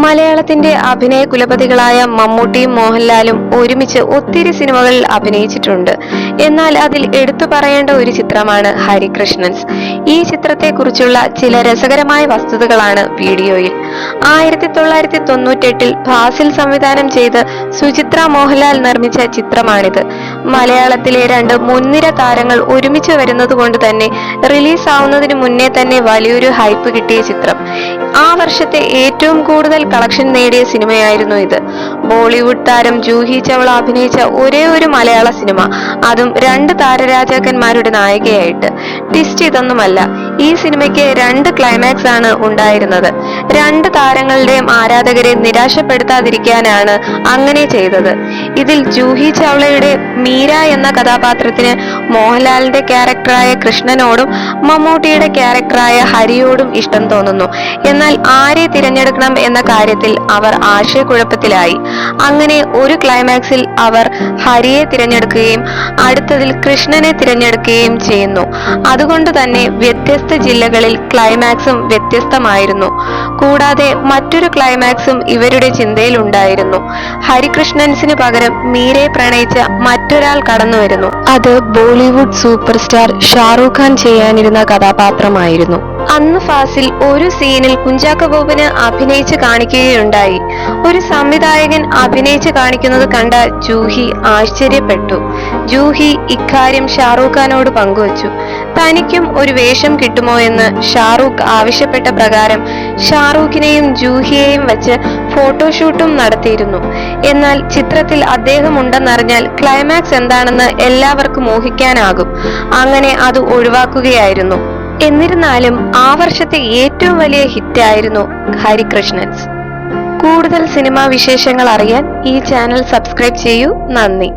മലയാളത്തിന്റെ അഭിനയ കുലപതികളായ മമ്മൂട്ടിയും മോഹൻലാലും ഒരുമിച്ച് ഒത്തിരി സിനിമകളിൽ അഭിനയിച്ചിട്ടുണ്ട്. എന്നാൽ അതിൽ എടുത്തു പറയേണ്ട ഒരു ചിത്രമാണ് ഹരികൃഷ്ണൻസ്. ഈ ചിത്രത്തെക്കുറിച്ചുള്ള ചില രസകരമായ വസ്തുതകളാണ് വീഡിയോയിൽ. 1998 ഫാസിൽ സംവിധാനം ചെയ്ത് സുചിത്ര മോഹൻലാൽ നിർമ്മിച്ച ചിത്രമാണിത്. മലയാളത്തിലെ രണ്ട് മുൻനിര താരങ്ങൾ ഒരുമിച്ച് വരുന്നത് കൊണ്ട് തന്നെ റിലീസ് ആവുന്നതിന് മുന്നേ തന്നെ വലിയൊരു ഹൈപ്പ് കിട്ടിയ ചിത്രം. ആ വർഷത്തെ ഏറ്റവും കൂടുതൽ കളക്ഷൻ നേടിയ സിനിമയായിരുന്നു ഇത്. ബോളിവുഡ് താരം ജൂഹി ചൗള അഭിനയിച്ച ഒരേ ഒരു മലയാള സിനിമ, അതും രണ്ട് താരരാജാക്കന്മാരുടെ നായികയായിട്ട്. ട്വിസ്റ്റ് ഇതൊന്നുമല്ല, ഈ സിനിമയ്ക്ക് രണ്ട് ക്ലൈമാക്സ് ആണ് ഉണ്ടായിരുന്നത്. രണ്ട് താരങ്ങളുടെയും ആരാധകരെ നിരാശപ്പെടുത്താതിരിക്കാനാണ് അങ്ങനെ ചെയ്തത്. ഇതിൽ ജൂഹി ചൗളയുടെ മീര എന്ന കഥാപാത്രത്തിന് മോഹൻലാലിന്റെ ക്യാരക്ടറായ കൃഷ്ണനോടും മമ്മൂട്ടിയുടെ ക്യാരക്ടറായ ഹരിയോടും ഇഷ്ടം തോന്നുന്നു. എന്നാൽ ആരെ തിരഞ്ഞെടുക്കണം എന്ന കാര്യത്തിൽ അവർ ആശയക്കുഴപ്പത്തിലായി. അങ്ങനെ ഒരു ക്ലൈമാക്സിൽ അവർ ഹരിയെ തിരഞ്ഞെടുക്കുകയും അടുത്തതിൽ കൃഷ്ണനെ തിരഞ്ഞെടുക്കുകയും ചെയ്യുന്നു. അതുകൊണ്ട് തന്നെ വ്യത്യസ്ത ജില്ലകളിൽ ക്ലൈമാക്സും വ്യത്യസ്തമായിരുന്നു. കൂടാതെ മറ്റൊരു ക്ലൈമാക്സും ഇവരുടെ ചിന്തയിൽ ഉണ്ടായിരുന്നു. ഹരികൃഷ്ണൻസിന് പകരം മീരയെ പ്രണയിച്ച മറ്റൊരാൾ കടന്നു വരുന്നു. അത് ബോളിവുഡ് സൂപ്പർ സ്റ്റാർ ഷാറൂഖ് ഖാൻ ചെയ്യാനിരുന്ന കഥാപാത്രമായിരുന്നു. അന്ന് ഫാസിൽ ഒരു സീനിൽ കുഞ്ചാക്കോ ബോബന് അഭിനയിച്ച് കാണിക്കുകയുണ്ടായി. ഒരു സംവിധായകൻ അഭിനയിച്ച് കാണിക്കുന്നത് കണ്ട ജൂഹി ആശ്ചര്യപ്പെട്ടു. ജൂഹി ഇക്കാര്യം ഷാറൂഖ് ഖാനോട് പങ്കുവച്ചു. തനിക്കും ഒരു വേഷം കിട്ടുമോ എന്ന് ഷാറൂഖ് ആവശ്യപ്പെട്ട പ്രകാരം ഷാറൂഖിനെയും ജൂഹിയെയും വെച്ച് ഫോട്ടോഷൂട്ടും നടത്തിയിരുന്നു. എന്നാൽ ചിത്രത്തിൽ അദ്ദേഹം ഉണ്ടെന്നറിഞ്ഞാൽ ക്ലൈമാക്സ് എന്താണെന്ന് എല്ലാവർക്കും ഊഹിക്കാനാകും. അങ്ങനെ അത് ഒഴിവാക്കുകയായിരുന്നു. എന്നിരുന്നാലും ആ വർഷത്തെ ഏറ്റവും വലിയ ഹിറ്റായിരുന്നു ഹരികൃഷ്ണൻസ്. കൂടുതൽ സിനിമാ വിശേഷങ്ങൾ അറിയാൻ ഈ ചാനൽ സബ്സ്ക്രൈബ് ചെയ്യൂ. നന്ദി.